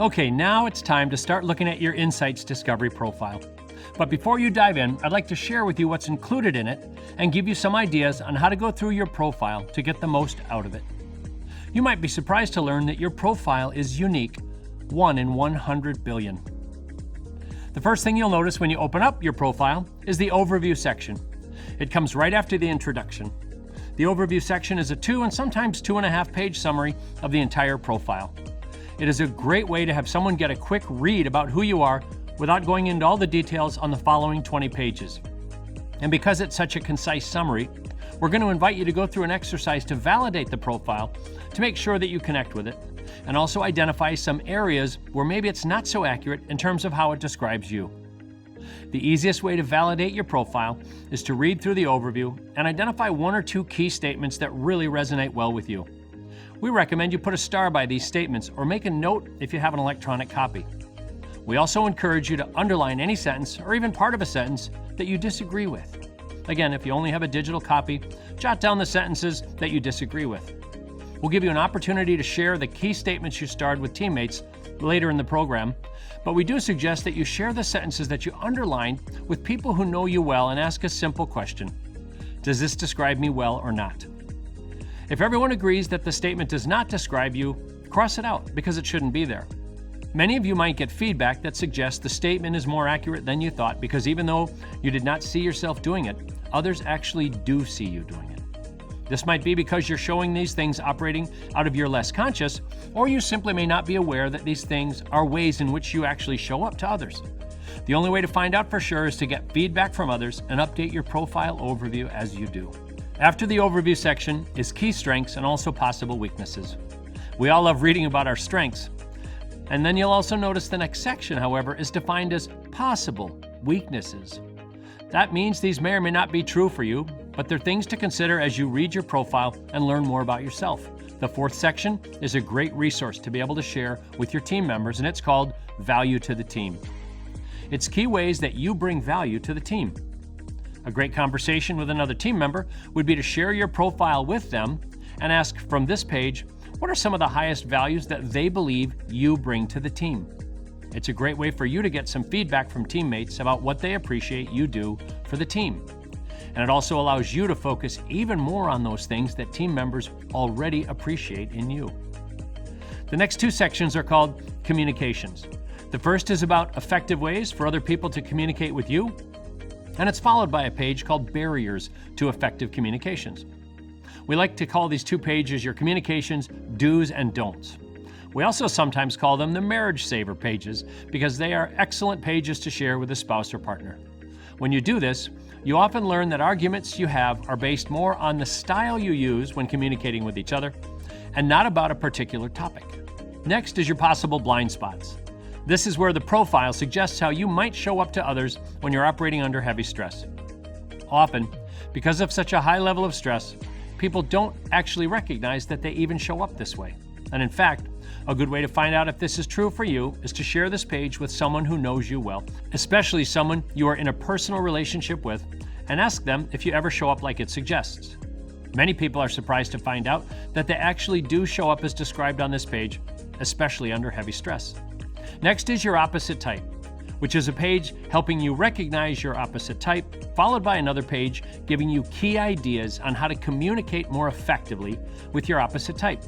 Okay, now it's time to start looking at your Insights Discovery profile. But before you dive in, I'd like to share with you what's included in it and give you some ideas on how to go through your profile to get the most out of it. You might be surprised to learn that your profile is unique, 1 in 100 billion. The first thing you'll notice when you open up your profile is the overview section. It comes right after the introduction. The overview section is a 2 and sometimes 2.5 page summary of the entire profile. It is a great way to have someone get a quick read about who you are without going into all the details on the following 20 pages. And because it's such a concise summary, we're going to invite you to go through an exercise to validate the profile to make sure that you connect with it, and also identify some areas where maybe it's not so accurate in terms of how it describes you. The easiest way to validate your profile is to read through the overview and identify 1 or 2 key statements that really resonate well with you. We recommend you put a star by these statements or make a note if you have an electronic copy. We also encourage you to underline any sentence or even part of a sentence that you disagree with. Again, if you only have a digital copy, jot down the sentences that you disagree with. We'll give you an opportunity to share the key statements you starred with teammates later in the program, but we do suggest that you share the sentences that you underlined with people who know you well and ask a simple question. Does this describe me well or not? If everyone agrees that the statement does not describe you, cross it out because it shouldn't be there. Many of you might get feedback that suggests the statement is more accurate than you thought because even though you did not see yourself doing it, others actually do see you doing it. This might be because you're showing these things operating out of your less conscious, or you simply may not be aware that these things are ways in which you actually show up to others. The only way to find out for sure is to get feedback from others and update your profile overview as you do. After the overview section is key strengths and also possible weaknesses. We all love reading about our strengths. And then you'll also notice the next section, however, is defined as possible weaknesses. That means these may or may not be true for you, but they're things to consider as you read your profile and learn more about yourself. The 4th section is a great resource to be able to share with your team members, and it's called Value to the Team. It's key ways that you bring value to the team. A great conversation with another team member would be to share your profile with them and ask from this page, what are some of the highest values that they believe you bring to the team? It's a great way for you to get some feedback from teammates about what they appreciate you do for the team. And it also allows you to focus even more on those things that team members already appreciate in you. The next 2 sections are called communications. The first is about effective ways for other people to communicate with you, and it's followed by a page called barriers to effective communications. We like to call these 2 pages your communications do's and don'ts. We also sometimes call them the marriage saver pages because they are excellent pages to share with a spouse or partner. When you do this, you often learn that arguments you have are based more on the style you use when communicating with each other and not about a particular topic. Next is your possible blind spots. This is where the profile suggests how you might show up to others when you're operating under heavy stress. Often, because of such a high level of stress, people don't actually recognize that they even show up this way. And in fact, a good way to find out if this is true for you is to share this page with someone who knows you well, especially someone you are in a personal relationship with, and ask them if you ever show up like it suggests. Many people are surprised to find out that they actually do show up as described on this page, especially under heavy stress. Next is your opposite type, which is a page helping you recognize your opposite type, followed by another page giving you key ideas on how to communicate more effectively with your opposite type.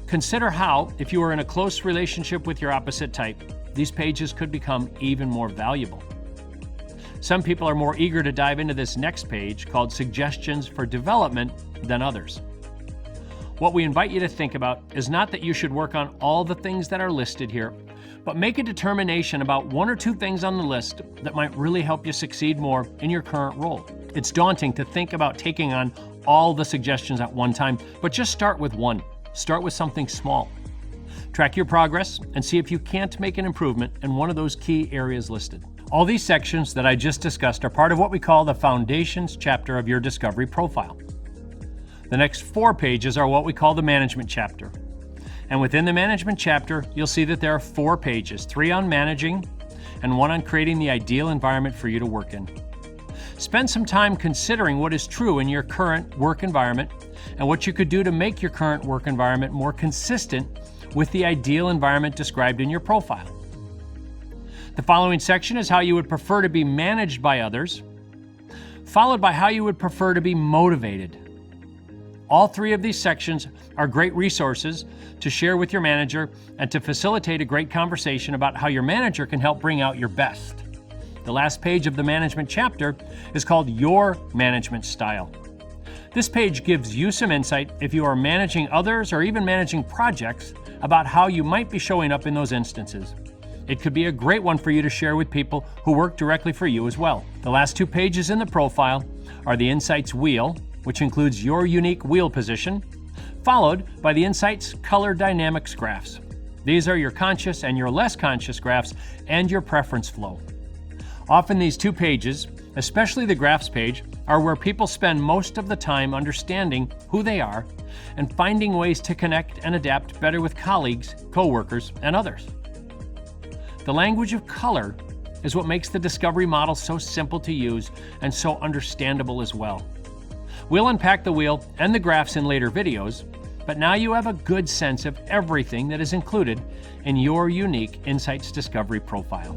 Consider how, if you are in a close relationship with your opposite type, these pages could become even more valuable. Some people are more eager to dive into this next page called Suggestions for Development than others. What we invite you to think about is not that you should work on all the things that are listed here, but make a determination about 1 or 2 things on the list that might really help you succeed more in your current role. It's daunting to think about taking on all the suggestions at one time, but just start with 1. Start with something small. Track your progress and see if you can't make an improvement in one of those key areas listed. All these sections that I just discussed are part of what we call the Foundations chapter of your Discovery profile. The next 4 pages are what we call the Management chapter. And within the Management chapter, you'll see that there are 4 pages, 3 on managing and 1 on creating the ideal environment for you to work in. Spend some time considering what is true in your current work environment and what you could do to make your current work environment more consistent with the ideal environment described in your profile. The following section is how you would prefer to be managed by others, followed by how you would prefer to be motivated. All three of these sections are great resources to share with your manager and to facilitate a great conversation about how your manager can help bring out your best. The last page of the management chapter is called Your Management Style. This page gives you some insight if you are managing others or even managing projects about how you might be showing up in those instances. It could be a great one for you to share with people who work directly for you as well. The last 2 pages in the profile are the Insights Wheel, which includes your unique wheel position, followed by the Insights Color Dynamics graphs. These are your conscious and your less conscious graphs and your preference flow. Often these 2 pages, especially the graphs page, are where people spend most of the time understanding who they are and finding ways to connect and adapt better with colleagues, coworkers, and others. The language of color is what makes the discovery model so simple to use and so understandable as well. We'll unpack the wheel and the graphs in later videos, but now you have a good sense of everything that is included in your unique Insights Discovery profile.